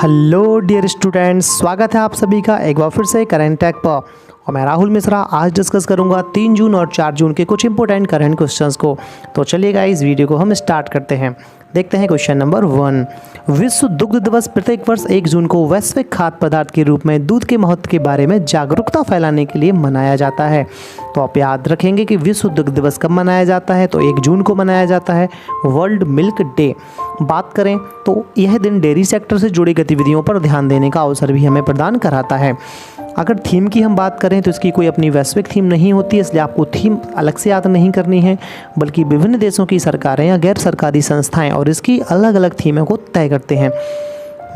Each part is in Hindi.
हेलो डियर स्टूडेंट्स, स्वागत है आप सभी का एक बार फिर से करंट टेक पर। और मैं राहुल मिश्रा आज डिस्कस करूंगा 3 जून और 4 जून के कुछ इंपॉर्टेंट करंट क्वेश्चंस को। तो चलिएगा इस वीडियो को हम स्टार्ट करते हैं। देखते हैं क्वेश्चन नंबर 1। विश्व दुग्ध दिवस प्रत्येक वर्ष 1 जून को वैश्विक खाद्य पदार्थ के रूप में दूध के महत्व के बारे में जागरूकता फैलाने के लिए मनाया जाता है। तो आप याद रखेंगे कि विश्व दुग्ध दिवस कब मनाया जाता है, तो 1 जून को मनाया जाता है, वर्ल्ड मिल्क डे। बात करें तो यह दिन डेयरी सेक्टर से जुड़ी गतिविधियों पर ध्यान देने का अवसर भी हमें प्रदान कराता है। अगर थीम की हम बात करें तो इसकी कोई अपनी वैश्विक थीम नहीं होती, इसलिए आपको थीम अलग से याद नहीं करनी है, बल्कि विभिन्न देशों की सरकारें या गैर सरकारी संस्थाएं और इसकी अलग अलग थीमों को तय करते हैं।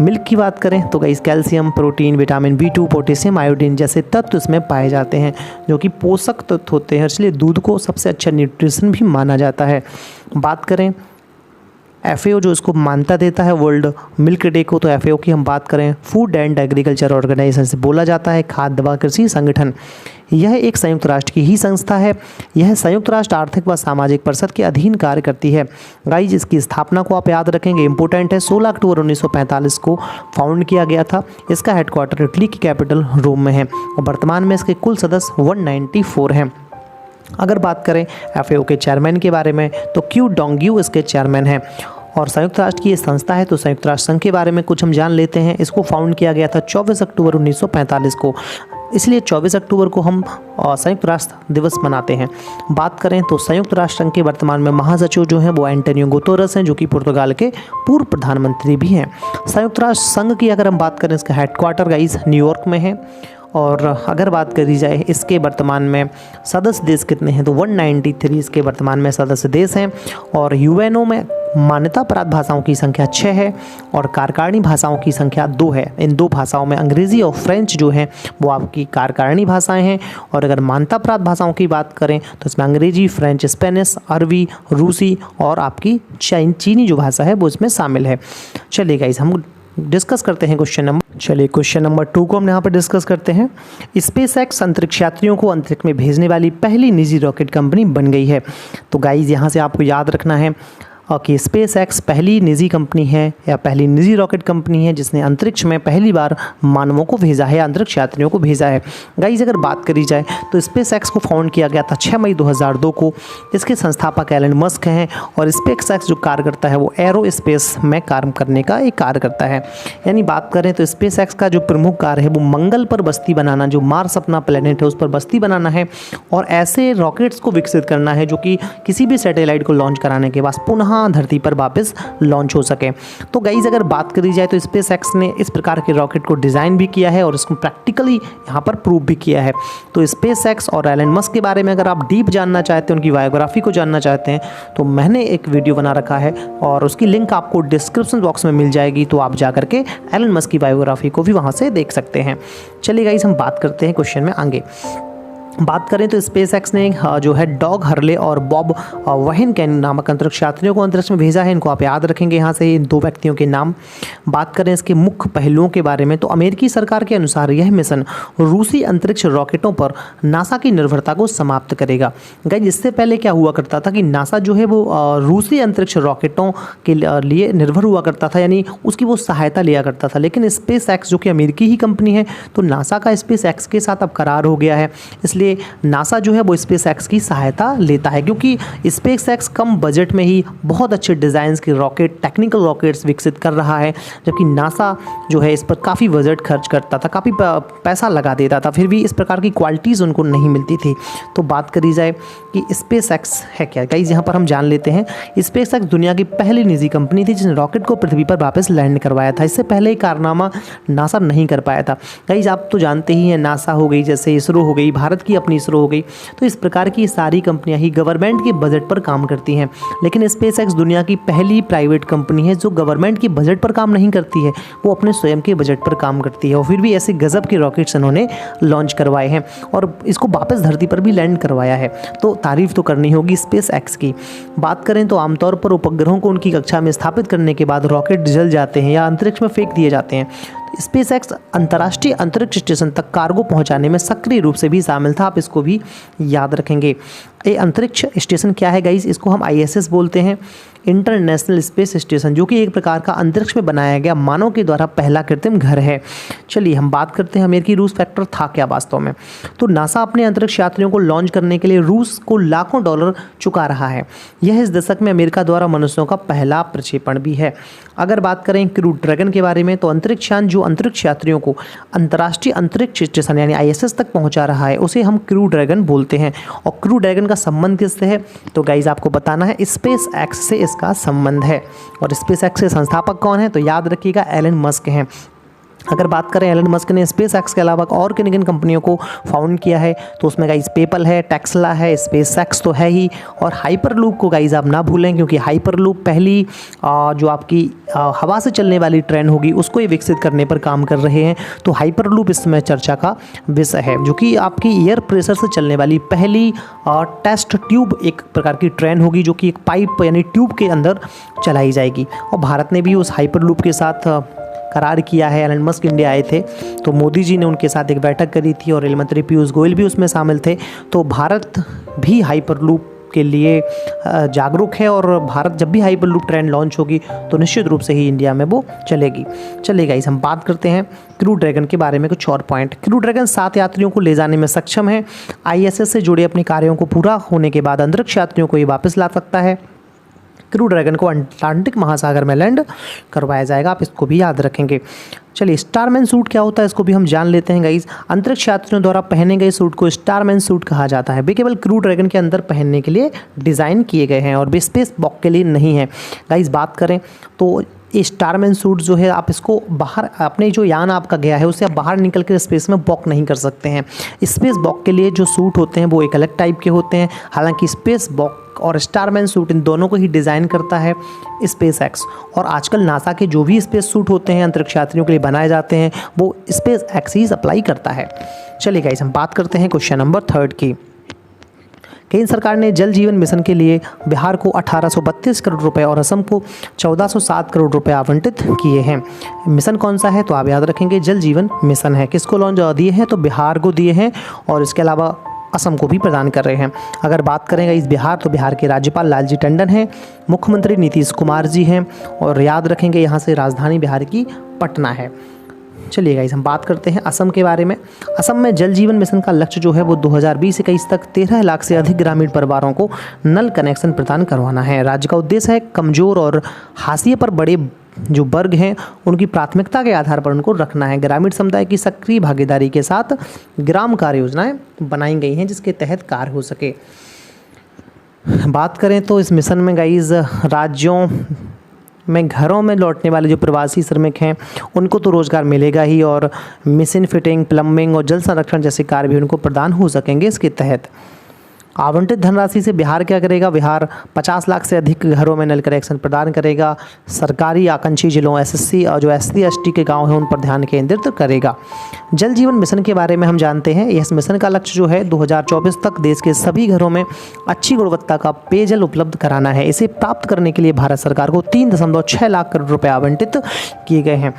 मिल्क की बात करें तो guys calcium, protein, vitamin B2, potassium, iodine जैसे तत्व इसमें पाए जाते हैं जो कि पोषक तत्व होते हैं, इसलिए दूध को सबसे अच्छा न्यूट्रिशन भी माना जाता है। बात करें FAO जो इसको मान्यता देता है वर्ल्ड मिल्क डे को, तो FAO की हम बात करें फूड एंड एग्रीकल्चर ऑर्गेनाइजेशन से बोला जाता है खाद्य व कृषि संगठन। यह एक संयुक्त राष्ट्र की ही संस्था है। यह संयुक्त राष्ट्र आर्थिक व सामाजिक परिषद के अधीन कार्य करती है। गाइज इसकी स्थापना को आप याद रखेंगे, इंपॉर्टेंट है। 16 अक्टूबर 1945 को फाउंड किया गया था। इसका हेडक्वार्टर इटली की कैपिटल रोम में है और वर्तमान में इसके कुल सदस्य 194 हैं। अगर बात करें FAO के चेयरमैन के बारे में तो क्यू डोंग्यू इसके चेयरमैन हैं। और संयुक्त राष्ट्र की ये संस्था है, तो संयुक्त राष्ट्र संघ के बारे में कुछ हम जान लेते हैं। इसको फाउंड किया गया था 24 अक्टूबर 1945 को, इसलिए 24 अक्टूबर को हम संयुक्त राष्ट्र दिवस मनाते हैं। बात करें तो संयुक्त राष्ट्र संघ के वर्तमान में महासचिव जो हैं वो एंटोनियो गुतेरेस हैं, जो कि पुर्तगाल के पूर्व प्रधानमंत्री भी हैं। संयुक्त राष्ट्र संघ की अगर हम बात करें, इसका हेडक्वार्टर गाइस न्यूयॉर्क में है। और अगर बात करी जाए इसके वर्तमान में सदस्य देश कितने हैं, तो 193 इसके वर्तमान में सदस्य देश हैं। और UNO में मान्यता प्राप्त भाषाओं की संख्या 6 है और कार्यकारिणी भाषाओं की संख्या 2 है। इन 2 भाषाओं में अंग्रेज़ी और फ्रेंच जो हैं वो आपकी कार्यकारिणी भाषाएं हैं। और अगर मान्यता प्राप्त भाषाओं की बात करें तो इसमें अंग्रेजी, फ्रेंच, स्पेनिश, अरबी, रूसी और आपकी चीनी जो भाषा है वो इसमें शामिल है। चलिए गाइस हम डिस्कस करते हैं क्वेश्चन नंबर 2 को हम यहाँ पर डिस्कस करते हैं। SpaceX अंतरिक्ष यात्रियों को अंतरिक्ष में भेजने वाली पहली निजी रॉकेट कंपनी बन गई है। तो गाइज यहाँ से आपको याद रखना है कि SpaceX पहली निजी कंपनी है या पहली निजी रॉकेट कंपनी है जिसने अंतरिक्ष में पहली बार मानवों को भेजा है, अंतरिक्ष यात्रियों को भेजा है। गाइज अगर बात करी जाए तो SpaceX को फाउंड किया गया था 6 मई 2002 को। इसके संस्थापक एलन मस्क हैं और SpaceX जो कार्य करता है वो एरो स्पेस में कार्य करने का एक कार्य करता है। यानी बात करें तो SpaceX का जो प्रमुख कार्य है वो मंगल पर बस्ती बनाना, जो मार्स अपना प्लेनेट है उस पर बस्ती बनाना है और ऐसे रॉकेट्स को विकसित करना है जो कि किसी भी सैटेलाइट को लॉन्च कराने के बाद पुनः धरती पर वापस लॉन्च हो सके। तो गाइज अगर बात करी जाए तो SpaceX ने इस प्रकार के रॉकेट को डिज़ाइन भी किया है और इसको प्रैक्टिकली यहाँ पर प्रूव भी किया है। तो SpaceX और एलन मस्क के बारे में अगर आप डीप जानना चाहते हैं, उनकी बायोग्राफी को जानना चाहते हैं, तो मैंने एक वीडियो बना रखा है और उसकी लिंक आपको डिस्क्रिप्शन बॉक्स में मिल जाएगी। तो आप जा करके एलन मस्क की बायोग्राफी को भी वहाँ से देख सकते हैं। चलिए गाइज हम बात करते हैं क्वेश्चन में आगे। बात करें तो SpaceX ने जो है डॉग हर्ले और बॉब वहेन के नामक अंतरिक्ष यात्रियों को अंतरिक्ष में भेजा है। इनको आप याद रखेंगे यहाँ से इन 2 व्यक्तियों के नाम। बात करें इसके मुख्य पहलुओं के बारे में तो अमेरिकी सरकार के अनुसार यह मिशन रूसी अंतरिक्ष रॉकेटों पर नासा की निर्भरता को समाप्त करेगा। गाइस इससे पहले क्या हुआ करता था कि नासा जो है वो रूसी अंतरिक्ष रॉकेटों के लिए निर्भर हुआ करता था, यानी उसकी वो सहायता लिया करता था। लेकिन SpaceX जो कि अमेरिकी ही कंपनी है, तो नासा का SpaceX के साथ अब करार हो गया है, इसलिए नासा जो है वो SpaceX की सहायता लेता है, क्योंकि SpaceX कम बजट में ही बहुत अच्छे डिज़ाइंस के रॉकेट, टेक्निकल रॉकेट्स विकसित कर रहा है, जबकि नासा जो है इस पर काफ़ी बजट खर्च करता था, काफ़ी पैसा लगा देता था, फिर भी इस प्रकार की क्वालिटीज़ उनको नहीं मिलती थी। तो बात करी जाए कि SpaceX है क्या, गाइस यहाँ पर हम जान लेते हैं। SpaceX दुनिया की पहली निजी कंपनी थी जिसने रॉकेट को पृथ्वी पर वापस लैंड करवाया था। इससे पहले कारनामा नासा नहीं कर पाया था। गाइस आप तो जानते ही हैं, नासा हो गई, जैसे इसरो हो गई, भारत की अपनी इसरो हो गई, तो इस प्रकार की सारी कंपनियां ही गवर्नमेंट के बजट पर काम करती हैं। लेकिन SpaceX दुनिया की पहली प्राइवेट कंपनी है जो गवर्नमेंट के बजट पर काम नहीं करती है, वो अपने स्वयं के बजट पर काम करती है और फिर भी ऐसे गजब के रॉकेट्स उन्होंने लॉन्च करवाए हैं और इसको वापस धरती पर भी लैंड करवाया है। तो तारीफ तो करनी होगी SpaceX की। बात करें तो आमतौर पर उपग्रहों को उनकी कक्षा में स्थापित करने के बाद रॉकेट जल जाते हैं या अंतरिक्ष में फेंक दिए जाते हैं। SpaceX अंतर्राष्ट्रीय अंतरिक्ष स्टेशन तक कार्गो पहुंचाने में सक्रिय रूप से भी शामिल था, आप इसको भी याद रखेंगे। ये अंतरिक्ष स्टेशन क्या है गाइस, इसको हम ISS बोलते हैं, इंटरनेशनल स्पेस स्टेशन, जो कि एक प्रकार का अंतरिक्ष में बनाया गया मानव के द्वारा पहला कृत्रिम घर है। चलिए हम बात करते हैं अमेरिकी रूस फैक्टर था क्या वास्तव में। तो नासा अपने अंतरिक्ष यात्रियों को लॉन्च करने के लिए रूस को लाखों डॉलर चुका रहा है। यह इस दशक में अमेरिका द्वारा मनुष्यों का पहला प्रक्षेपण भी है। अगर बात करें क्रू ड्रैगन के बारे में, तो अंतरिक्ष यान जो अंतरिक्ष यात्रियों को अंतर्राष्ट्रीय अंतरिक्ष स्टेशन यानी ISS तक पहुंचा रहा है, उसे हम क्रू ड्रैगन बोलते हैं। और क्रू ड्रैगन का संबंध किससे है, तो गाइज आपको बताना है स्पेस एक्स से इसका संबंध है। और स्पेस एक्स के संस्थापक कौन है, तो याद रखिएगा एलन मस्क हैं। अगर बात करें एलन मस्क ने स्पेस एक्स के अलावा और किन किन कंपनियों को फाउंड किया है, तो उसमें गाइज पेपल है, टेस्ला है, स्पेस एक्स तो है ही, और हाइपरलूप को गाइज आप ना भूलें, क्योंकि हाइपरलूप पहली जो आपकी हवा से चलने वाली ट्रेन होगी उसको ये विकसित करने पर काम कर रहे हैं। तो हाइपरलूप इस समय चर्चा का विषय है, जो कि आपकी एयर प्रेशर से चलने वाली पहली टेस्ट ट्यूब एक प्रकार की ट्रेन होगी, जो कि एक पाइप यानी ट्यूब के अंदर चलाई जाएगी। और भारत ने भी उस हाइपरलूप के साथ करार किया है। एलन मस्क इंडिया आए थे तो मोदी जी ने उनके साथ एक बैठक करी थी और रेल मंत्री पीयूष गोयल भी उसमें शामिल थे। तो भारत भी हाइपरलूप के लिए जागरूक है, और भारत जब भी हाइपरलूप ट्रेन लॉन्च होगी तो निश्चित रूप से ही इंडिया में वो चलेगी। चलेगा इस हम बात करते हैं क्रू ड्रैगन के बारे में कुछ और पॉइंट। क्रू ड्रैगन 7 यात्रियों को ले जाने में सक्षम है। ISS से जुड़े अपने कार्यों को पूरा होने के बाद अंतरिक्ष यात्रियों को ये वापस ला सकता है। क्रू ड्रैगन को अटलांटिक महासागर में लैंड करवाया जाएगा, आप इसको भी याद रखेंगे। चलिए स्टारमैन सूट क्या होता है इसको भी हम जान लेते हैं गाइज। अंतरिक्ष यात्रियों द्वारा पहने गए सूट को स्टारमैन सूट कहा जाता है। वे केवल क्रू ड्रैगन के अंदर पहनने के लिए डिज़ाइन किए गए हैं और वे स्पेस वॉक के लिए नहीं है। गाइज बात करें तो ये स्टारमैन सूट जो है, आप इसको बाहर अपने जो यान आपका गया है उससे आप बाहर निकल कर स्पेस में वॉक नहीं कर सकते हैं। स्पेस वॉक के लिए जो सूट होते हैं वो एक अलग टाइप के होते हैं। हालांकि स्पेस वॉक और स्टारमैन सूट इन दोनों को ही डिज़ाइन करता है स्पेस एक्स, और आजकल नासा के जो भी स्पेस सूट होते हैं अंतरिक्ष यात्रियों के लिए बनाए जाते हैं वो स्पेस एक्स ही सप्लाई करता है। चलिए गाइस हम बात करते हैं क्वेश्चन नंबर 3 की। केंद्र सरकार ने जल जीवन मिशन के लिए बिहार को 1832 करोड़ रुपए और असम को 1407 करोड़ रुपए आवंटित किए हैं। मिशन कौन सा है, तो आप याद रखेंगे जल जीवन मिशन है। किसको लॉन्च दिए हैं, तो बिहार को दिए हैं, और इसके अलावा असम को भी प्रदान कर रहे हैं। अगर बात करेंगे इस बिहार, तो बिहार के राज्यपाल लालजी टंडन हैं, मुख्यमंत्री नीतीश कुमार जी हैं, और याद रखेंगे यहाँ से राजधानी बिहार की पटना है। चलिए गाइस हम बात करते हैं असम के बारे में। असम में जल जीवन मिशन का लक्ष्य जो है वो 2020-21 तक 13 लाख से अधिक ग्रामीण परिवारों को नल कनेक्शन प्रदान करवाना है। राज्य का उद्देश्य है कमजोर और हाशिए पर बड़े जो वर्ग हैं उनकी प्राथमिकता के आधार पर उनको रखना है। ग्रामीण समुदाय की सक्रिय भागीदारी के साथ ग्राम कार्य योजनाएं बनाई गई हैं जिसके तहत कार्य हो सके। बात करें तो इस मिशन में गाइज राज्यों में घरों में लौटने वाले जो प्रवासी श्रमिक हैं उनको तो रोज़गार मिलेगा ही, और मशीन फिटिंग, प्लम्बिंग और जल संरक्षण जैसे कार्य भी उनको प्रदान हो सकेंगे इसके तहत। आवंटित धनराशि से बिहार क्या करेगा, बिहार 50 लाख से अधिक घरों में नल कनेक्शन प्रदान करेगा। सरकारी आकांक्षी जिलों SSC और जो SC ST के गांव हैं उन पर ध्यान केंद्रित करेगा। जल जीवन मिशन के बारे में हम जानते हैं, इस मिशन का लक्ष्य जो है 2024 तक देश के सभी घरों में अच्छी गुणवत्ता का पेयजल उपलब्ध कराना है। इसे प्राप्त करने के लिए भारत सरकार को 3.6 लाख करोड़ रुपये आवंटित किए गए हैं।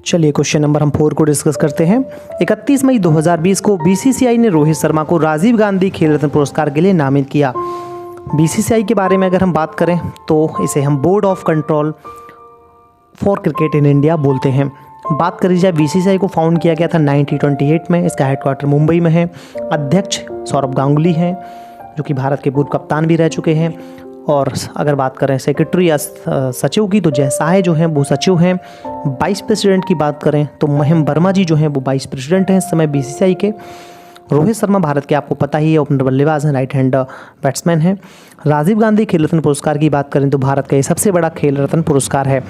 चलिए क्वेश्चन नंबर हम 4 को डिस्कस करते हैं। 31 मई 2020 को BCCI ने रोहित शर्मा को राजीव गांधी खेल रत्न पुरस्कार के लिए नामित किया। BCCI के बारे में अगर हम बात करें तो इसे हम board of control for cricket in India बोलते हैं। बात करी जाए BCCI को फाउंड किया गया था 1928 में। इसका हेडक्वार्टर मुंबई में है। अध्यक्ष सौरभ गांगुली हैं जो कि भारत के पूर्व कप्तान भी रह चुके हैं। और अगर बात करें सेक्रेटरी या सचिव की तो जय साहे जो हैं वो सचिव हैं। वाइस प्रेसिडेंट की बात करें तो महिम वर्मा जी जो हैं वो वाइस प्रेसिडेंट हैं इस समय BCCI के। रोहित शर्मा भारत के आपको पता ही है ओपनर बल्लेबाज हैं, राइट हैंड बैट्समैन हैं। राजीव गांधी खेल रत्न पुरस्कार की बात करें तो भारत का ये सबसे बड़ा खेल रत्न पुरस्कार है।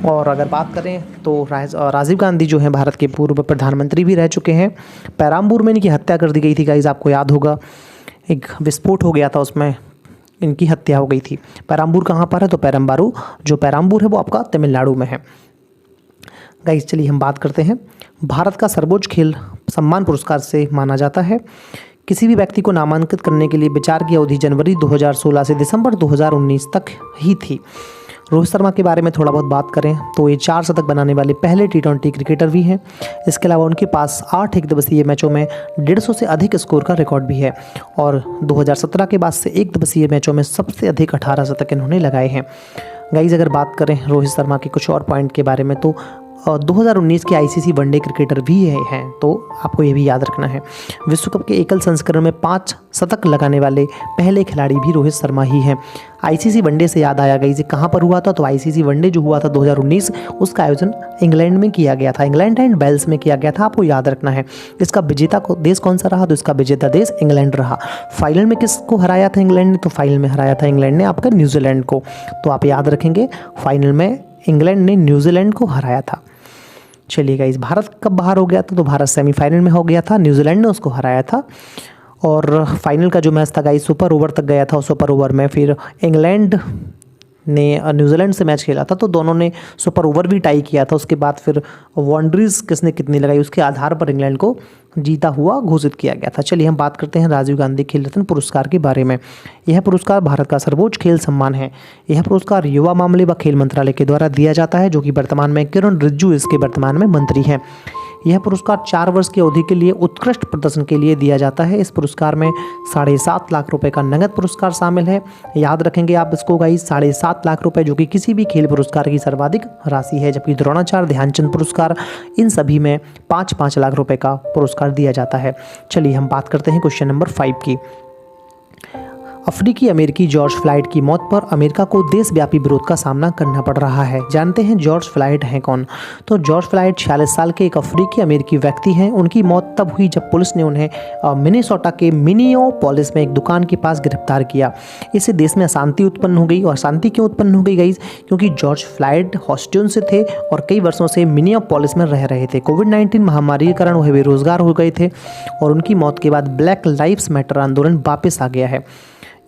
और अगर बात करें तो राजीव गांधी जो हैं भारत के पूर्व प्रधानमंत्री भी रह चुके हैं। पेराम्बूर में इनकी हत्या कर दी गई थी गाइज, आपको याद होगा, एक विस्फोट हो गया था उसमें इनकी हत्या हो गई थी। पेराम्बूर कहाँ पर है, तो पेरम्बारू जो पेराम्बूर है वो आपका तमिलनाडु में है। गाइस चलिए हम बात करते हैं, भारत का सर्वोच्च खेल सम्मान पुरस्कार से माना जाता है किसी भी व्यक्ति को नामांकित करने के लिए विचार की अवधि जनवरी 2016 से दिसंबर 2019 तक ही थी। रोहित शर्मा के बारे में थोड़ा बहुत बात करें तो ये 4 शतक बनाने वाले पहले T20 क्रिकेटर भी हैं। इसके अलावा उनके पास 8 एकदिवसीय मैचों में 150 से अधिक स्कोर का रिकॉर्ड भी है और 2017 के बाद से एक दिवसीय मैचों में सबसे अधिक 18 शतक इन्होंने लगाए हैं। गाइज अगर बात करें रोहित शर्मा के कुछ और पॉइंट के बारे में तो 2019 के आईसीसी वनडे क्रिकेटर भी हैं, तो आपको ये भी याद रखना है। विश्व कप के एकल संस्करण में 5 शतक लगाने वाले पहले खिलाड़ी भी रोहित शर्मा ही हैं। आईसीसी वनडे से याद आया गई ये कहाँ पर हुआ था, तो आईसीसी वनडे जो हुआ था 2019 उसका आयोजन इंग्लैंड में किया गया था, इंग्लैंड एंड वेल्स में किया गया था। आपको याद रखना है इसका विजेता देश कौन सा रहा, तो इसका विजेता देश इंग्लैंड रहा। फाइनल में किसको हराया था इंग्लैंड ने, तो फाइनल में हराया था इंग्लैंड ने आपका न्यूजीलैंड को। तो आप याद रखेंगे फाइनल में इंग्लैंड ने न्यूजीलैंड को हराया था। चलिए गाइस भारत कब बाहर हो गया था, तो भारत सेमीफाइनल में हो गया था, न्यूजीलैंड ने उसको हराया था। और फाइनल का जो मैच था गाइस सुपर ओवर तक गया था, सुपर ओवर में फिर इंग्लैंड ने न्यूजीलैंड से मैच खेला था, तो दोनों ने सुपर ओवर भी टाई किया था। उसके बाद फिर बाउंड्रीज किसने कितनी लगाई उसके आधार पर इंग्लैंड को जीता हुआ घोषित किया गया था। चलिए हम बात करते हैं राजीव गांधी खेल रत्न पुरस्कार के बारे में। यह पुरस्कार भारत का सर्वोच्च खेल सम्मान है। यह पुरस्कार युवा मामले व खेल मंत्रालय के द्वारा दिया जाता है, जो कि वर्तमान में किरण रिजिजू इसके वर्तमान में मंत्री हैं। यह पुरस्कार 4 वर्ष की अवधि के लिए उत्कृष्ट प्रदर्शन के लिए दिया जाता है। इस पुरस्कार में 7.5 लाख रुपए का नगद पुरस्कार शामिल है। याद रखेंगे आप इसको गाइस, 7.5 लाख रुपए जो कि किसी भी खेल पुरस्कार की सर्वाधिक राशि है, जबकि द्रोणाचार्य ध्यानचंद पुरस्कार इन सभी में 5-5 लाख रुपए का पुरस्कार दिया जाता है। चलिए हम बात करते हैं क्वेश्चन नंबर 5 की। अफ्रीकी अमेरिकी जॉर्ज फ्लाइड की मौत पर अमेरिका को देशव्यापी विरोध का सामना करना पड़ रहा है। जानते हैं जॉर्ज फ्लाइड हैं कौन, तो जॉर्ज फ्लाइड 46 साल के एक अफ्रीकी अमेरिकी व्यक्ति हैं। उनकी मौत तब हुई जब पुलिस ने उन्हें मिनेसोटा के मिनियोपोलिस में एक दुकान के पास गिरफ्तार किया। इससे देश में अशांति उत्पन्न हो गई। और शांति क्यों उत्पन्न हो गई गाइस, क्योंकि जॉर्ज फ्लाइड हॉस्टन से थे और कई वर्षों से मिनियोपोलिस में रह रहे थे। कोविड-19 महामारी के कारण वह बेरोजगार हो गए थे और उनकी मौत के बाद ब्लैक लाइव्स मैटर आंदोलन वापस आ गया है।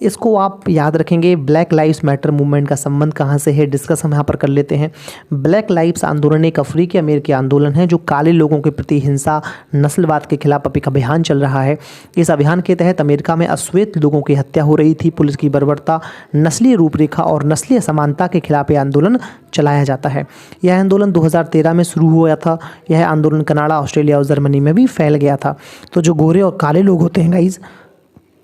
इसको आप याद रखेंगे। ब्लैक लाइव्स मैटर मूवमेंट का संबंध कहाँ से है, डिस्कस हम यहाँ पर कर लेते हैं। ब्लैक लाइव्स आंदोलन एक अफ्रीकी अमेरिकी आंदोलन है जो काले लोगों के प्रति हिंसा, नस्लवाद के खिलाफ एक अभियान चल रहा है। इस अभियान के तहत अमेरिका में अश्वेत लोगों की हत्या हो रही थी। पुलिस की बर्बरता, नस्लीय रूपरेखा और नस्लीय असमानता के खिलाफ यह आंदोलन चलाया जाता है। यह आंदोलन 2013 में शुरू हुआ था। यह आंदोलन कनाडा, ऑस्ट्रेलिया और जर्मनी में भी फैल गया था। तो जो गोरे और काले लोग होते हैं गाइज,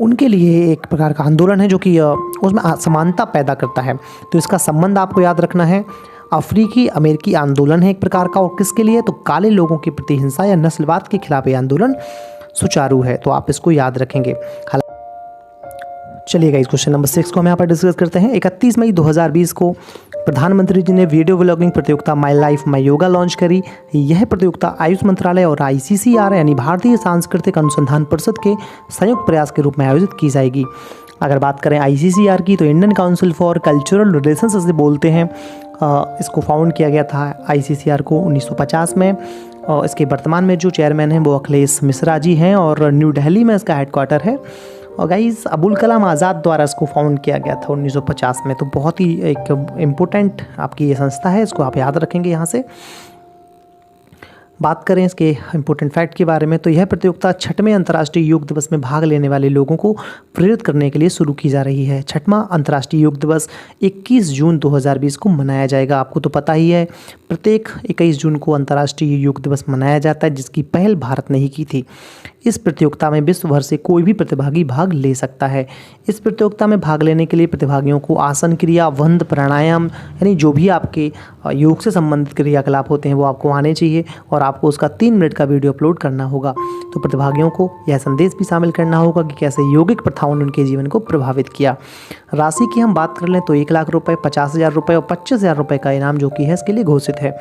उनके लिए एक प्रकार का आंदोलन है जो कि उसमें असमानता पैदा करता है। तो इसका संबंध आपको याद रखना है। अफ्रीकी अमेरिकी आंदोलन है एक प्रकार का, और किसके लिए, तो काले लोगों के प्रति हिंसा या नस्लवाद के खिलाफ ये आंदोलन सुचारू है। तो आप इसको याद रखेंगे। चलिए गाइस क्वेश्चन नंबर 6 को हम यहाँ पर डिस्कस करते हैं। 31 मई 2020 को प्रधानमंत्री जी ने वीडियो व्लॉगिंग प्रतियोगिता my life my yoga launch करी। यह प्रतियोगिता आयुष मंत्रालय और ICCR यानी भारतीय सांस्कृतिक अनुसंधान परिषद के संयुक्त प्रयास के रूप में आयोजित की जाएगी। अगर बात करें ICCR की, तो Indian council for cultural relations से बोलते हैं। इसको फाउंड किया गया था ICCR को 1950 में। और इसके वर्तमान में जो चेयरमैन हैं वो अखिलेश मिश्रा जी हैं और न्यू दिल्ली में इसका हेडक्वार्टर है। और गाइस अबुल कलाम आज़ाद द्वारा इसको फाउंड किया गया था 1950 में। तो बहुत ही एक इम्पोर्टेंट आपकी ये संस्था है, इसको आप याद रखेंगे यहाँ से। बात करें इसके इम्पोर्टेंट फैक्ट के बारे में, तो यह प्रतियोगिता 6वें अंतर्राष्ट्रीय योग दिवस में भाग लेने वाले लोगों को प्रेरित करने के लिए शुरू की जा रही है। 6वां अंतर्राष्ट्रीय योग दिवस 21 जून 2020 को मनाया जाएगा। आपको तो पता ही है प्रत्येक 21 जून को अंतर्राष्ट्रीय योग दिवस मनाया जाता है, जिसकी पहल भारत ने ही की थी। इस प्रतियोगिता में विश्व भर से कोई भी प्रतिभागी भाग ले सकता है। इस प्रतियोगिता में भाग लेने के लिए प्रतिभागियों को आसन क्रिया, वंद, प्राणायाम यानी जो भी आपके योग से संबंधित क्रियाकलाप होते हैं वो आपको आने चाहिए और आपको उसका 3 मिनट का वीडियो अपलोड करना होगा। तो प्रतिभागियों को यह संदेश भी शामिल करना होगा कि कैसे यौगिक प्रथाओं ने उनके जीवन को प्रभावित किया। राशि की हम बात कर लें तो 1 लाख रुपये, 50,000 रुपये और 25,000 रुपये का इनाम जो कि है इसके लिए घोषित है।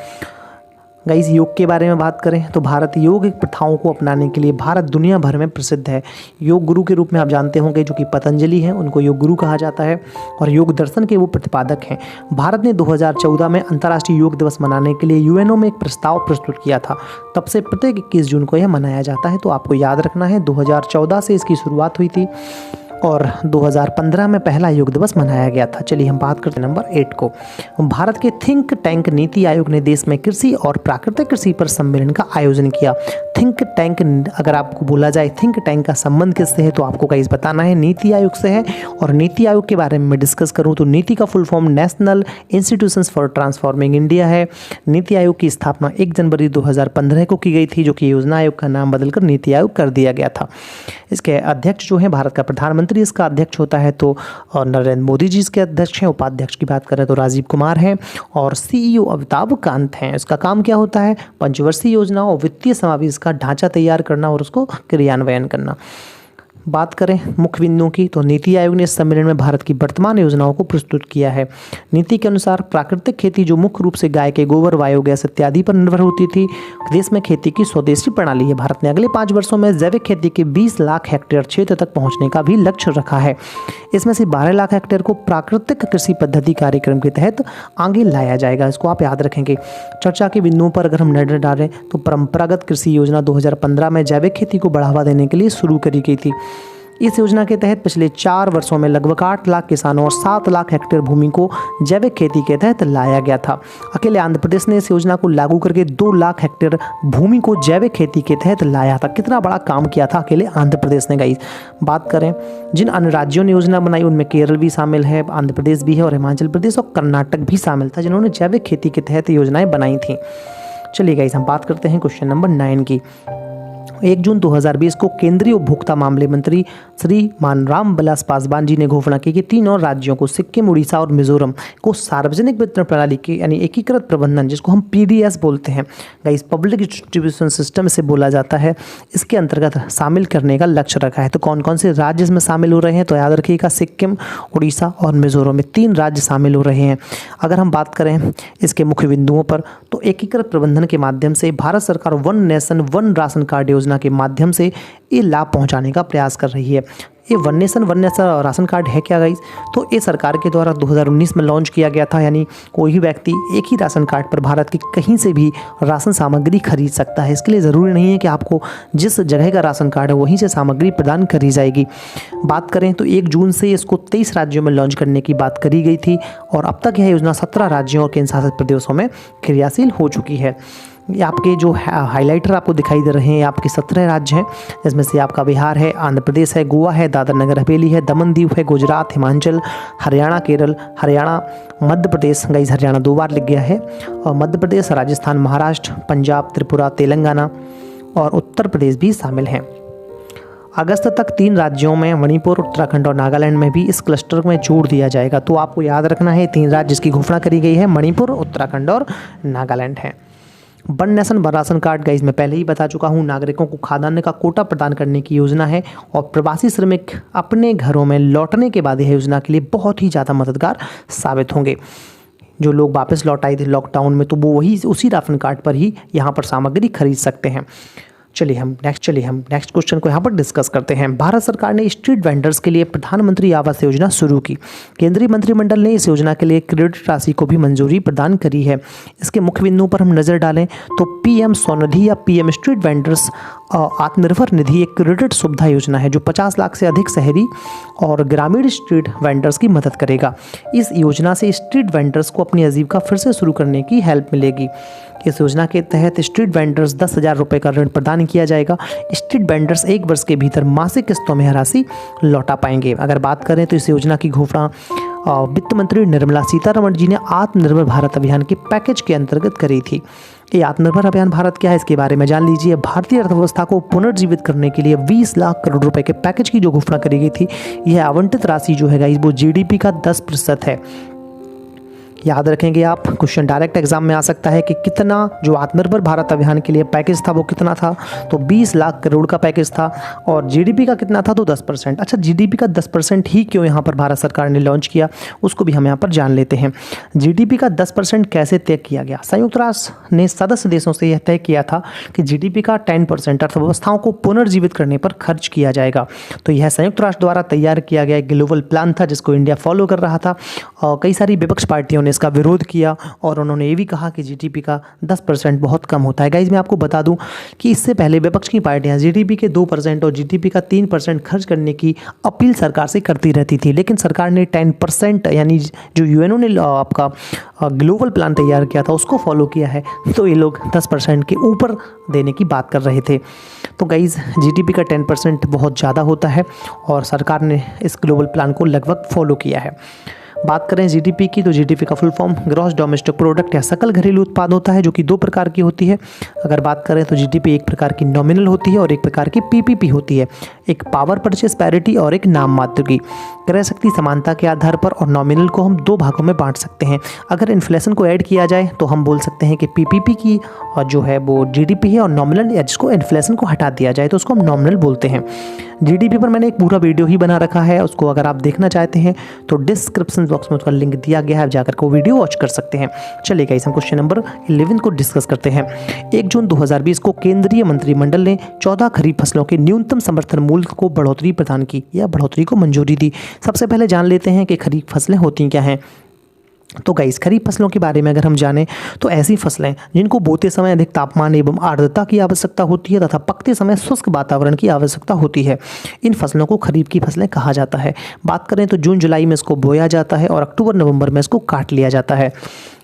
गाइस योग के बारे में बात करें तो भारत यौगिक प्रथाओं को अपनाने के लिए भारत दुनिया भर में प्रसिद्ध है। योग गुरु के रूप में आप जानते होंगे जो कि पतंजलि हैं, उनको योग गुरु कहा जाता है और योग दर्शन के वो प्रतिपादक हैं। भारत ने 2014 में अंतर्राष्ट्रीय योग दिवस मनाने के लिए UNO में एक प्रस्ताव प्रस्तुत किया था। तब से प्रत्येक 21 जून को यह मनाया जाता है। तो आपको याद रखना है 2014 से इसकी शुरुआत हुई थी और 2015 में पहला योग दिवस मनाया गया था। चलिए हम बात करते हैं नंबर 8 को। भारत के थिंक टैंक नीति आयोग ने देश में कृषि और प्राकृतिक कृषि पर सम्मेलन का आयोजन किया। थिंक टैंक, अगर आपको बोला जाए थिंक टैंक का संबंध किससे है तो आपको गाइस बताना है नीति आयोग से है। और नीति आयोग के बारे में मैं डिस्कस करूं तो नीति का full form national institutions for transforming India है। नीति आयोग की स्थापना 1 जनवरी 2015 को की गई थी, जो कि योजना आयोग का नाम बदलकर नीति आयोग कर दिया गया था। इसके अध्यक्ष जो है भारत का प्रधानमंत्री इसका अध्यक्ष होता है, तो नरेंद्र मोदी जी इसके अध्यक्ष हैं। उपाध्यक्ष की बात करें तो राजीव कुमार हैं और सीईओ अमिताभ कांत हैं। इसका काम क्या होता है? पंचवर्षीय योजना और वित्तीय समावेश का ढांचा तैयार करना और उसको क्रियान्वयन करना। बात करें मुख्य बिंदुओं की तो नीति आयोग ने इस सम्मेलन में भारत की वर्तमान योजनाओं को प्रस्तुत किया है। नीति के अनुसार प्राकृतिक खेती जो मुख्य रूप से गाय के गोबर, बायोगैस इत्यादि पर निर्भर होती थी, देश में खेती की स्वदेशी प्रणाली है। भारत ने अगले 5 वर्षों में जैविक खेती के 20 लाख हेक्टेयर क्षेत्र तक पहुंचने का भी लक्ष्य रखा है। इसमें से 12 लाख हेक्टेयर को प्राकृतिक कृषि पद्धति कार्यक्रम के तहत आगे लाया जाएगा। इसको आप याद रखेंगे। चर्चा के बिंदुओं पर अगर हम नजर डालें तो परंपरागत कृषि योजना 2015 में जैविक खेती को बढ़ावा देने के लिए शुरू करी गई थी। इस योजना के तहत पिछले 4 वर्षों में लगभग 8 लाख किसानों और 7 लाख हेक्टेयर भूमि को जैविक खेती के तहत लाया गया था। अकेले आंध्र प्रदेश ने इस योजना को लागू करके 2 लाख हेक्टेयर भूमि को जैविक खेती के तहत लाया था। कितना बड़ा काम किया था अकेले आंध्र प्रदेश ने गाइस। बात करें जिन अन्य राज्यों ने योजना बनाई उनमें केरल भी शामिल है, आंध्र प्रदेश भी है और हिमाचल प्रदेश और कर्नाटक भी शामिल था, जिन्होंने जैविक खेती के तहत योजनाएं बनाई थी। चलिए गाइस हम बात करते हैं क्वेश्चन नंबर 9 की। 1 जून 2020 को केंद्रीय उपभोक्ता मामले मंत्री श्रीमान रामविलास पासवान जी ने घोषणा की कि 3 और राज्यों को सिक्किम, उड़ीसा और मिजोरम को सार्वजनिक वितरण प्रणाली के यानी एकीकृत प्रबंधन, जिसको हम पीडीएस बोलते हैं गाइस, पब्लिक डिस्ट्रीब्यूशन सिस्टम से बोला जाता है, इसके अंतर्गत शामिल करने का लक्ष्य रखा है। तो कौन कौन से राज्य इसमें शामिल हो रहे हैं तो याद रखिएगा सिक्किम, उड़ीसा और मिजोरम में 3 राज्य शामिल हो रहे हैं। अगर हम बात करें इसके मुख्य बिंदुओं पर तो एकीकृत प्रबंधन के माध्यम से भारत सरकार one nation one ration card योजना के माध्यम से ये लाभ पहुंचाने का प्रयास कर रही है। ये वन नेशन राशन कार्ड है क्या गाइस? तो ये सरकार के द्वारा 2019 में लॉन्च किया गया था, यानी कोई भी व्यक्ति एक ही राशन कार्ड पर भारत की कहीं से भी राशन सामग्री खरीद सकता है। इसके लिए ज़रूरी नहीं है कि आपको जिस जगह का राशन कार्ड है वहीं से सामग्री प्रदान करी जाएगी। बात करें तो 1 जून से इसको 23 राज्यों में लॉन्च करने की बात करी गई थी और अब तक यह योजना 17 राज्यों और केंद्र शासित प्रदेशों में क्रियाशील हो चुकी है। ये आपके जो हाइलाइटर आपको दिखाई दे रहे हैं आपके 17 राज्य हैं, जिसमें से आपका बिहार है, आंध्र प्रदेश है, गोवा है, दादर नगर हवेली है, दमन दीव है, गुजरात, हिमाचल, हरियाणा, केरल, हरियाणा, मध्य प्रदेश, गाइस हरियाणा 2 बार लिख गया है, और मध्य प्रदेश, राजस्थान, महाराष्ट्र, पंजाब, त्रिपुरा, तेलंगाना और उत्तर प्रदेश भी शामिल हैं। अगस्त तक 3 राज्यों में मणिपुर, उत्तराखंड और नागालैंड में भी इस क्लस्टर में जोड़ दिया जाएगा। तो आपको याद रखना है 3 राज्य जिसकी घोषणा करी गई है मणिपुर, उत्तराखंड और नागालैंड है। One nation one ration card guys मैं पहले ही बता चुका हूँ, नागरिकों को खाद्यान्न का कोटा प्रदान करने की योजना है और प्रवासी श्रमिक अपने घरों में लौटने के बाद यह योजना के लिए बहुत ही ज़्यादा मददगार साबित होंगे। जो लोग वापस लौट आए थे लॉकडाउन में तो वो वही उसी राशन कार्ड पर ही यहाँ पर सामग्री खरीद सकते हैं। चलिए हम नेक्स्ट क्वेश्चन को यहाँ पर डिस्कस करते हैं। भारत सरकार ने स्ट्रीट वेंडर्स के लिए प्रधानमंत्री आवास योजना शुरू की। केंद्रीय मंत्रिमंडल ने इस योजना के लिए क्रेडिट राशि को भी मंजूरी प्रदान करी है। इसके मुख्य बिंदुओं पर हम नजर डालें तो पीएम स्वनिधि या PM street vendors Atmanirbhar Nidhi एक क्रेडिट सुविधा योजना है जो 50 लाख से अधिक शहरी और ग्रामीण स्ट्रीट वेंडर्स की मदद करेगा। इस योजना से स्ट्रीट वेंडर्स को अपनी आजीविका फिर से शुरू करने की हेल्प मिलेगी। इस योजना के तहत स्ट्रीट वेंडर्स 10,000 रुपये का ऋण प्रदान किया जाएगा। स्ट्रीट वेंडर्स 1 वर्ष के भीतर मासिक किस्तों में राशि लौटा पाएंगे। अगर बात करें तो इस योजना की घोषणा वित्त मंत्री निर्मला सीतारमण जी ने आत्मनिर्भर भारत अभियान के पैकेज के अंतर्गत करी थी। ये आत्मनिर्भर अभियान भारत क्या है इसके बारे में जान लीजिए। भारतीय अर्थव्यवस्था को पुनर्जीवित करने के लिए 20 लाख करोड़ रुपए के पैकेज की जो घोषणा करी गई थी, यह आवंटित राशि जो है वो जीडीपी का 10% है। याद रखेंगे आप, क्वेश्चन डायरेक्ट एग्जाम में आ सकता है कि कितना जो आत्मनिर्भर भारत अभियान के लिए पैकेज था वो कितना था, तो 20 लाख करोड़ का पैकेज था और जीडीपी का कितना था तो 10%। अच्छा, जीडीपी का 10% ही क्यों यहाँ पर भारत सरकार ने लॉन्च किया उसको भी हम यहाँ पर जान लेते हैं। जीडीपी का 10% कैसे तय किया गया? संयुक्त राष्ट्र ने सदस्य देशों से यह तय किया था कि जीडीपी का 10% अर्थव्यवस्थाओं को पुनर्जीवित करने पर खर्च किया जाएगा। तो यह संयुक्त राष्ट्र द्वारा तैयार किया गया एक ग्लोबल प्लान था जिसको इंडिया फॉलो कर रहा था और कई सारी विपक्ष पार्टियों ने इसका विरोध किया और उन्होंने ये भी कहा कि जीडीपी का 10% बहुत कम होता है। गाइज मैं आपको बता दूं कि इससे पहले विपक्ष की पार्टियां जीडीपी के 2% और जीडीपी का 3% खर्च करने की अपील सरकार से करती रहती थी, लेकिन सरकार ने 10% यानी जो यूएनओ ने आपका ग्लोबल प्लान तैयार किया था उसको फॉलो किया है, तो ये लोग 10% के ऊपर देने की बात कर रहे थे। तो गाइज जीडीपी का 10% बहुत ज़्यादा होता है और सरकार ने इस ग्लोबल प्लान को लगभग फॉलो किया है। बात करें जीडीपी की, तो जीडीपी का full form gross domestic product या सकल घरेलू उत्पाद होता है, जो कि 2 प्रकार की होती है। अगर बात करें तो जीडीपी एक प्रकार की नॉमिनल होती है और एक प्रकार की पीपीपी होती है, एक पावर परचेस पैरिटी और एक नाम मात्र की। क्रय शक्ति समानता के आधार पर और नॉमिनल को हम 2 भागों में बांट सकते हैं। अगर इन्फ्लेशन को ऐड किया जाए तो हम बोल सकते हैं कि पीपीपी की जो है वो जीडीपी है, और नॉमिनल या जिसको इन्फ्लेशन को हटा दिया जाए तो उसको हम नॉमिनल बोलते हैं। जीडीपी पर मैंने एक पूरा वीडियो ही बना रखा है, उसको अगर आप देखना चाहते हैं तो डिस्क्रिप्शन बॉक्स में उसका लिंक दिया गया है, जाकर को वीडियो वॉच कर सकते हैं। चलिए गाइस हम क्वेश्चन नंबर 11 को डिस्कस करते हैं। 1 जून 2020 को केंद्रीय मंत्रिमंडल ने 14 खरीफ फसलों के न्यूनतम समर्थन मूल्य को बढ़ोतरी प्रदान की या बढ़ोतरी को मंजूरी दी। सबसे पहले जान लेते हैं कि खरीफ फसलें होती क्या हैं। तो गाइस खरीफ फसलों के बारे में अगर हम जानें तो ऐसी फसलें जिनको बोते समय अधिक तापमान एवं आर्द्रता की आवश्यकता होती है तथा पकते समय शुष्क वातावरण की आवश्यकता होती है, इन फसलों को खरीफ की फसलें कहा जाता है। बात करें तो जून जुलाई में इसको बोया जाता है और अक्टूबर नवंबर में इसको काट लिया जाता है।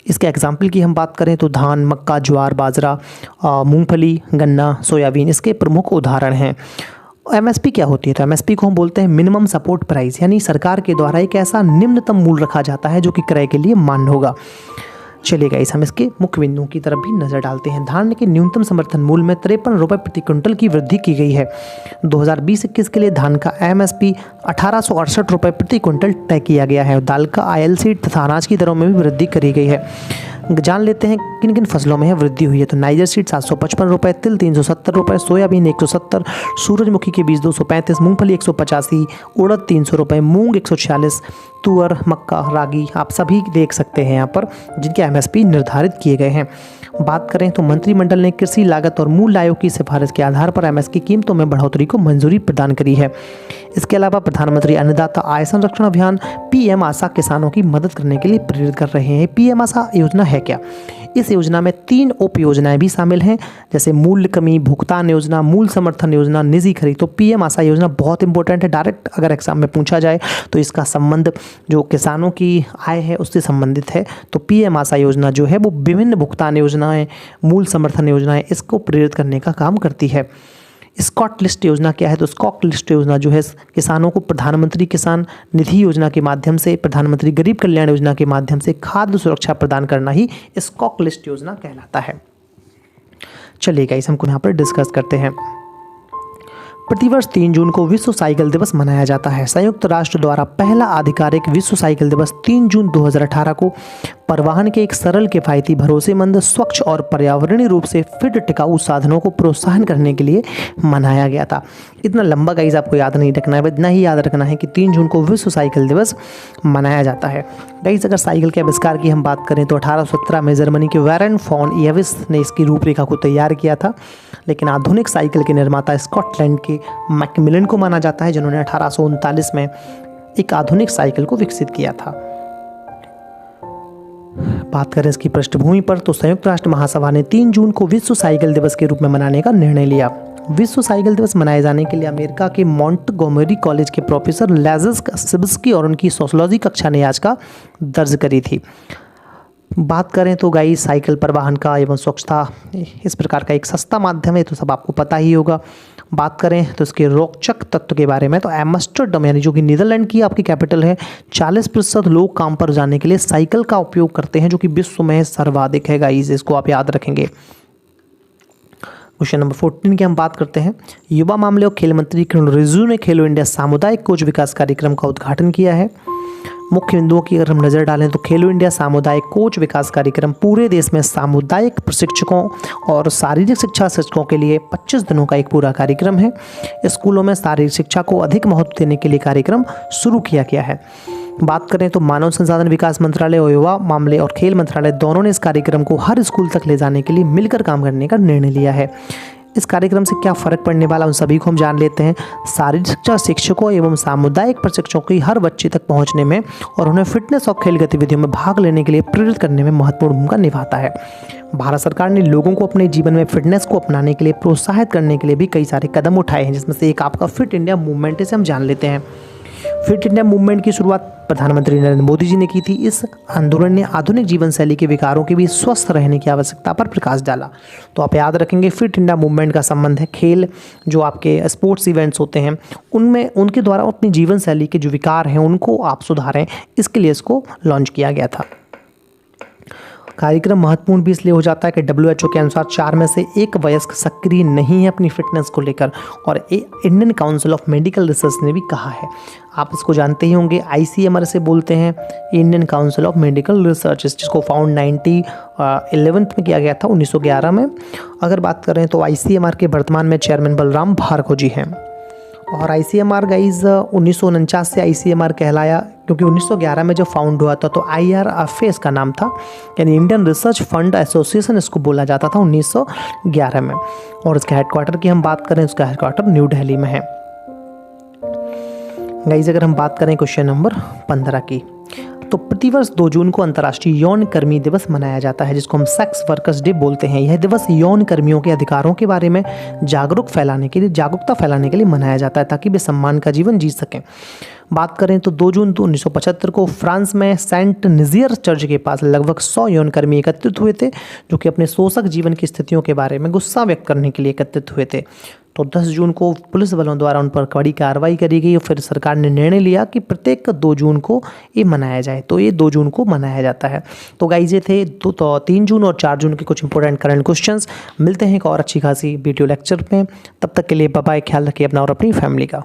इसके एग्जाम्पल की हम बात करें तो धान, मक्का, ज्वार, बाजरा, मूंगफली, गन्ना, सोयाबीन इसके प्रमुख उदाहरण हैं। एमएसपी क्या होती है? तो एमएसपी को हम बोलते हैं मिनिमम सपोर्ट प्राइस, यानी सरकार के द्वारा एक ऐसा निम्नतम मूल्य रखा जाता है जो कि क्रय के लिए मान्य होगा। चलिए गाइस हम इसके मुख्य बिंदुओं की तरफ भी नजर डालते हैं। धान के न्यूनतम समर्थन मूल्य में 53 रुपये प्रति क्विंटल की वृद्धि की गई है। 2020-21 के लिए धान का एमएसपी 1868 रुपये प्रति क्विंटल तय किया गया है। दाल का आयल सीड तथा अनाज की दरों में भी वृद्धि करी गई है। जान लेते हैं किन किन फसलों में वृद्धि हुई है। तो नाइजर सीड 755 रुपये, तिल 370 रुपये, सोयाबीन 170, सूरजमुखी के बीज 235, मूंगफली 185, उड़द 300 रुपये, मूंग 146, तुअर, मक्का, रागी आप सभी देख सकते हैं यहाँ पर जिनके एमएसपी निर्धारित किए गए हैं। बात करें तो मंत्रिमंडल ने कृषि लागत और मूल्य आयोग की सिफारिश के आधार पर एमएसपी की कीमतों में बढ़ोतरी को मंजूरी प्रदान करी है। इसके अलावा प्रधानमंत्री अन्नदाता आय संरक्षण अभियान पीएम आशा किसानों की मदद करने के लिए प्रेरित कर रहे हैं। पीएम आशा योजना है क्या? इस योजना में 3 उप योजनाएं भी शामिल हैं, जैसे मूल्य कमी भुगतान योजना, मूल समर्थन योजना, निजी खरीद। तो पीएम आशा योजना बहुत इंपॉर्टेंट है, डायरेक्ट अगर एग्जाम में पूछा जाए तो इसका संबंध जो किसानों की आय है उससे संबंधित है। तो पीएम आशा योजना जो है वो विभिन्न भुगतान योजनाएं, मूल समर्थन योजनाएं इसको प्रेरित करने का काम करती है। स्कॉट लिस्ट योजना क्या है? तो स्कॉट लिस्ट योजना जो है किसानों को प्रधानमंत्री किसान निधि योजना के माध्यम से, प्रधानमंत्री गरीब कल्याण योजना के माध्यम से खाद्य सुरक्षा प्रदान करना ही स्कॉट लिस्ट योजना कहलाता है। चलिए गाइस हमको यहाँ पर डिस्कस करते हैं। प्रतिवर्ष 3 जून को विश्व साइकिल दिवस मनाया जाता है। संयुक्त राष्ट्र द्वारा पहला आधिकारिक विश्व साइकिल दिवस 3 जून 2018 को परिवहन के एक सरल, किफायती, भरोसेमंद, स्वच्छ और पर्यावरणीय रूप से फिट टिकाऊ साधनों को प्रोत्साहन करने के लिए मनाया गया था। इतना लंबा गाइस आपको याद नहीं रखना है, इतना ही याद रखना है कि 3 जून को विश्व साइकिल दिवस मनाया जाता है। गाइस अगर साइकिल के आविष्कार की हम बात करें तो 1817 में जर्मनी के वेरन फॉन एविस ने इसकी रूपरेखा को तैयार किया था, लेकिन आधुनिक साइकिल के निर्माता स्कॉटलैंड के मैकमिलन को माना जाता है, जिन्होंने 1839 में एक आधुनिक साइकिल को विकसित किया था। बात करें इसकी पृष्ठभूमि पर तो संयुक्त राष्ट्र महासभा ने 3 जून को विश्व साइकिल दिवस के रूप में मनाने का निर्णय लिया। विश्व साइकिल दिवस मनाए जाने के लिए अमेरिका के मॉन्टगोमरी कॉलेज के प्रोफेसर लेजिस सिबिस्की और उनकी सोशियोलॉजी कक्षा ने याचिका दर्ज करी थी। बात करें तो गाइस साइकिल परिवहन का एवं स्वच्छता इस प्रकार का एक सस्ता माध्यम है, तो सब आपको पता ही होगा। बात करें तो इसके रोचक तत्व के बारे में तो एम्स्टर्डम यानी जो कि नीदरलैंड की आपकी कैपिटल है, 40% लोग काम पर जाने के लिए साइकिल का उपयोग करते हैं, जो कि विश्व में सर्वाधिक है गाइस, इसको आप याद रखेंगे। क्वेश्चन नंबर 14 की हम बात करते हैं। युवा मामले और खेल मंत्री किरण रिजिजू ने खेलो इंडिया सामुदायिक कोच विकास कार्यक्रम का उद्घाटन किया है। मुख्य बिंदुओं की अगर हम नज़र डालें तो खेलो इंडिया सामुदायिक कोच विकास कार्यक्रम पूरे देश में सामुदायिक प्रशिक्षकों और शारीरिक शिक्षा शिक्षकों के लिए 25 दिनों का एक पूरा कार्यक्रम है। स्कूलों में शारीरिक शिक्षा को अधिक महत्व देने के लिए कार्यक्रम शुरू किया गया है। बात करें तो मानव संसाधन विकास मंत्रालय और युवा मामले और खेल मंत्रालय दोनों ने इस कार्यक्रम को हर स्कूल तक ले जाने के लिए मिलकर काम करने का निर्णय लिया है। इस कार्यक्रम से क्या फ़र्क पड़ने वाला उन सभी को हम जान लेते हैं। शारीरिक शिक्षा शिक्षकों एवं सामुदायिक प्रशिक्षकों की हर बच्चे तक पहुंचने में और उन्हें फिटनेस और खेल गतिविधियों में भाग लेने के लिए प्रेरित करने में महत्वपूर्ण भूमिका निभाता है। भारत सरकार ने लोगों को अपने जीवन में फिटनेस को अपनाने के लिए प्रोत्साहित करने के लिए भी कई सारे कदम उठाए हैं, जिसमें से एक आपका फिट इंडिया मूवमेंट है, इसे हम जान लेते हैं। फिट इंडिया मूवमेंट की शुरुआत प्रधानमंत्री नरेंद्र मोदी जी ने की थी। इस आंदोलन ने आधुनिक जीवन शैली के विकारों के भी स्वस्थ रहने की आवश्यकता पर प्रकाश डाला। तो आप याद रखेंगे, फिट इंडिया मूवमेंट का संबंध है खेल, जो आपके स्पोर्ट्स इवेंट्स होते हैं उनमें उनके द्वारा अपनी जीवन शैली के जो विकार हैं उनको आप सुधारें, इसके लिए इसको लॉन्च किया गया था। कार्यक्रम महत्वपूर्ण भी इसलिए हो जाता है कि WHO के अनुसार 4 में से 1 वयस्क सक्रिय नहीं है अपनी फिटनेस को लेकर, और Indian council of medical research ने भी कहा है। आप इसको जानते ही होंगे, ICMR से बोलते हैं, Indian council of medical research, जिसको फाउंड 1911 में किया गया था, 1911 में। अगर बात करें तो ICMR के वर्तमान में चेयरमैन बलराम भार्गव जी हैं। और ICMR गाइज 1949 से ICMR कहलाया, क्योंकि 1911 में जब फाउंड हुआ था तो IRFA इसका नाम था, यानी इंडियन रिसर्च फंड एसोसिएशन इसको बोला जाता था 1911 में। और इसके हेडक्वार्टर की हम बात करें, उसका हेडक्वार्टर न्यू दिल्ली में है। गाइज अगर हम बात करें क्वेश्चन नंबर 15 की, तो प्रतिवर्ष 2 जून को अंतर्राष्ट्रीय यौन कर्मी दिवस मनाया जाता है, जिसको हम सेक्स वर्कर्स डे बोलते हैं। यह दिवस यौन कर्मियों के अधिकारों के बारे में जागरूकता फैलाने के लिए मनाया जाता है, ताकि वे सम्मान का जीवन जी सकें। बात करें तो 2 जून 1975 को फ्रांस में सेंट निजियर चर्च के पास लगभग 100 यौनकर्मी एकत्रित हुए थे, जो कि अपने शोषक जीवन की स्थितियों के बारे में गुस्सा व्यक्त करने के लिए एकत्रित हुए थे। तो 10 जून को पुलिस बलों द्वारा उन पर कड़ी कार्रवाई करी गई और फिर सरकार ने निर्णय लिया कि प्रत्येक 2 जून को ये मनाया जाए। तो ये 2 जून को मनाया जाता है। तो गाइज ये थे 3 जून और 4 जून के कुछ इंपॉर्टेंट करंट क्वेश्चंस। मिलते हैं एक और अच्छी खासी वीडियो लेक्चर में, तब तक के लिए बाय बाय, ख्याल रखिए अपना और अपनी फैमिली का।